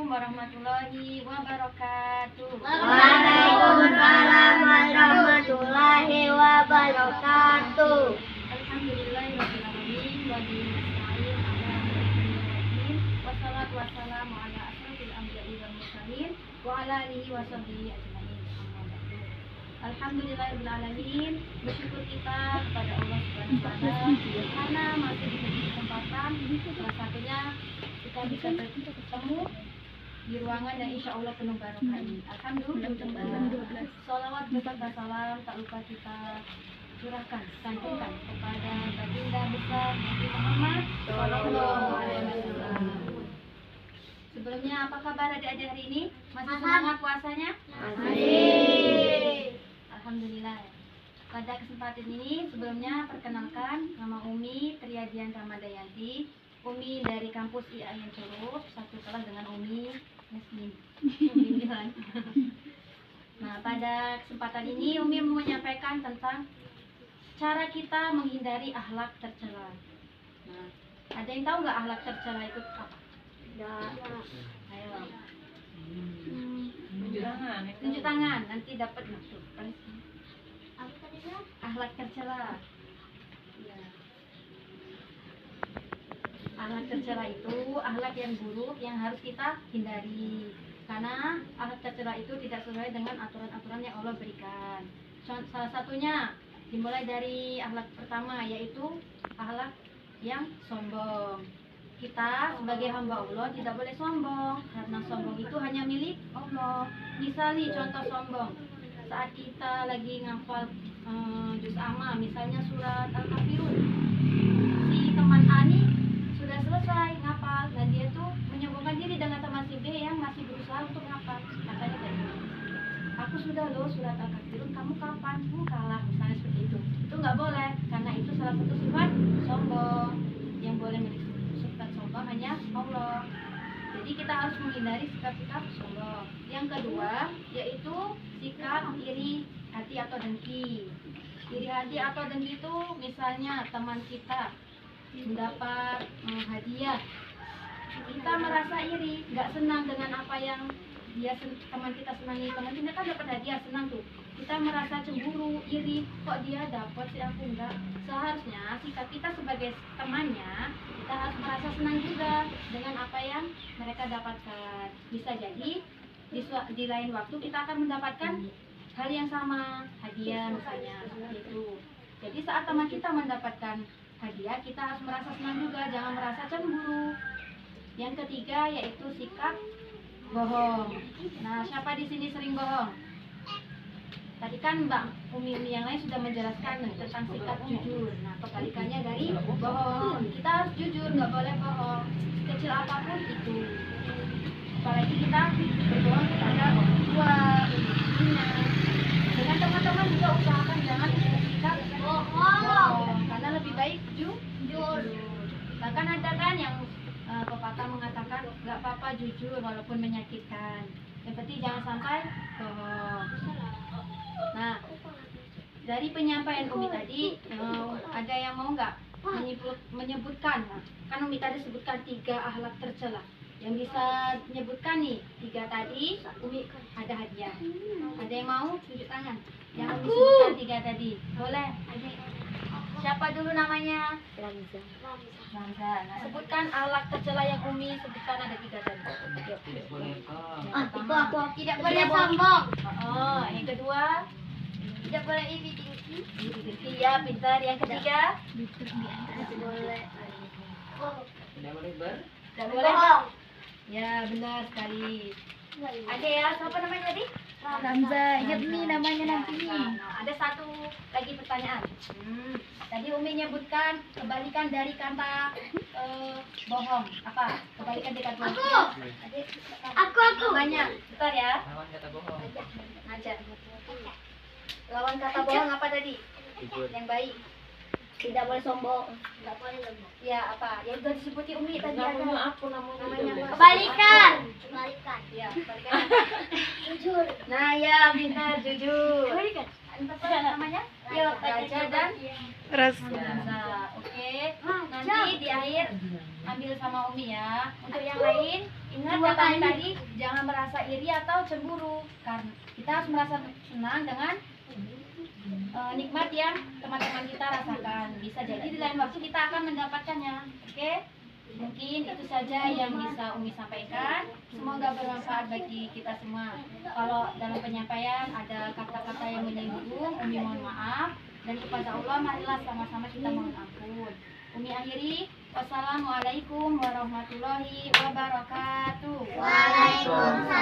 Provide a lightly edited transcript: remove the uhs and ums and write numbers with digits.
warahmatullahi wabarakatuh. Waalaikumsalam warahmatullahi wabarakatuh. Alhamdulillahirrahmanirrahim. Wa bihi nasta'in ala amri wassalatu wassalamu ala asrofil anbiya'i wal mursalin wa ala alihi wa sahbihi ajma'in. Alhamdulillahirrahmanirrahim. Bersyukur kita kepada Allah Subhanahu wa taala karena masih diberi kesempatan, salah satunya kita bisa bertemu di ruangan yang insya Allah penuh barokah ini. Alhamdulillah. Salawat beserta salam tak lupa kita curahkan, sanjungkan kepada baginda besar Nabi Muhammad Sallallahu Alaihi Wasallam. Sebelumnya apa kabar adik-adik hari ini? Masih semangat puasanya? Masih. Alhamdulillah. Pada kesempatan ini sebelumnya perkenalkan nama Umi Triadian Ramadayanti. Umi dari kampus IAIN Celup, satu kelas dengan Umi Yasmin. Umi bilang. Nah, pada kesempatan ini Umi mau menyampaikan tentang cara kita menghindari akhlak tercela. Nah, ada yang tahu nggak akhlak tercela itu apa? Tidak. Ayo. Tunjuk tangan. Tunjuk tangan, nanti dapat tuh. Apa tadi? Akhlak tercela. Ya. Akhlak tercela itu akhlak yang buruk yang harus kita hindari. Karena akhlak tercela itu tidak sesuai dengan aturan-aturan yang Allah berikan. Salah satunya dimulai dari akhlak pertama, yaitu akhlak yang sombong. Kita sebagai hamba Allah tidak boleh sombong, karena sombong itu hanya milik Allah. Misalnya contoh sombong, saat kita lagi ngafal juz amma, misalnya surat Al-Kafirun, si teman Ani sudah selesai ngapal dan dia tuh menyombongkan diri dengan teman si B yang masih berusaha untuk ngapal. Katanya kayak gini, aku sudah loh surat Al-Kafirun, kamu kapan? Kalah, misalnya seperti itu. Itu nggak boleh, karena itu salah satu sifat sombong. Yang boleh memiliki sifat sombong hanya Allah. Jadi kita harus menghindari sikap-sikap sombong. Yang kedua yaitu sikap iri hati atau dengki. Iri hati atau dengki itu misalnya teman kita mendapat hadiah, kita merasa iri, nggak senang dengan apa yang teman kita senangi. Teman kita kan dapat hadiah, senang tuh, kita merasa cemburu, iri, kok dia dapat sih aku enggak. Seharusnya sikap kita sebagai temannya, kita harus merasa senang juga dengan apa yang mereka dapatkan. Bisa jadi di lain waktu kita akan mendapatkan hal yang sama, hadiah misalnya, seperti itu. Jadi saat teman kita mendapatkan hadiah, kita harus merasa senang juga, jangan merasa cemburu. Yang ketiga yaitu sikap bohong. Nah, siapa di sini sering bohong? Tadi kan Mbak Umi yang lain sudah menjelaskan tentang sikap jujur. Nah, kebalikannya dari bohong. Kita harus jujur, nggak boleh bohong. Kecil apapun itu. Apalagi kita berbohong kepada orang tua, ibunya. Dengan teman-teman juga usahakan jangan bersikap bohong, karena lebih baik jujur. Bahkan ada kan yang pepatah mengatakan nggak apa-apa jujur walaupun menyakitkan. Yang penting jangan sampai bohong. Nah, dari penyampaian Umi tadi, ada yang mau nggak menyebutkan? Kan Umi tadi sebutkan 3 akhlak tercela. Yang bisa menyebutkan nih 3 tadi, Umi ada hadiah. Ada yang mau tunjuk tangan? Yang Umi sebutkan 3 tadi, boleh? Siapa dulu namanya? Ramza. Nah, sebutkan akhlak tercela yang Umi sebutkan, ada 3 tadi. Aku tidak boleh sombong. Oh, yang kedua, Tidak boleh iri tinggi. iya pintar. Yang ketiga, Boleh. Tidak boleh tidak boleh. Bohong. Ya, benar sekali. Ada ya, siapa namanya tadi? Ramza. Ingat nih namanya nanti nih. Nah, ada satu lagi pertanyaan. Tadi Umi nyebutkan kebalikan dari kata bohong. Apa? Kebalikan dari kata bohong. Aku. Namanya, bentar ya. lawan kata bohong. Aja. Lawan kata bohong apa tadi? Yang baik. Tidak boleh sombong. Tidak boleh sombong. Ya, apa? Yang udah disebutin Umi tadi ada. Namanya aku namanya. Namanya Kebalikan. Kebalikan. Ya, kebalikan. Jujur. Nah, ya, pintar, jujur. Kebalikan. Apa namanya? Ya, Raja dan Ras. Raza. Oke. Nanti di akhir ambil sama Umi ya. Untuk yang lain, ingat Ingat kata Umi tadi, jangan merasa iri atau cemburu. Karena kita harus merasa senang dengan nikmat yang teman-teman kita rasakan. Bisa jadi di lain waktu kita akan mendapatkannya. Oke? Mungkin itu saja yang bisa Umi sampaikan. Semoga bermanfaat bagi kita semua. Kalau dalam penyampaian ada kata-kata yang menyinggung, Umi mohon maaf. Dan kepada Allah, marilah sama-sama kita mohon ampun. Umi akhiri. Wassalamualaikum warahmatullahi wabarakatuh. Waalaikumsalam.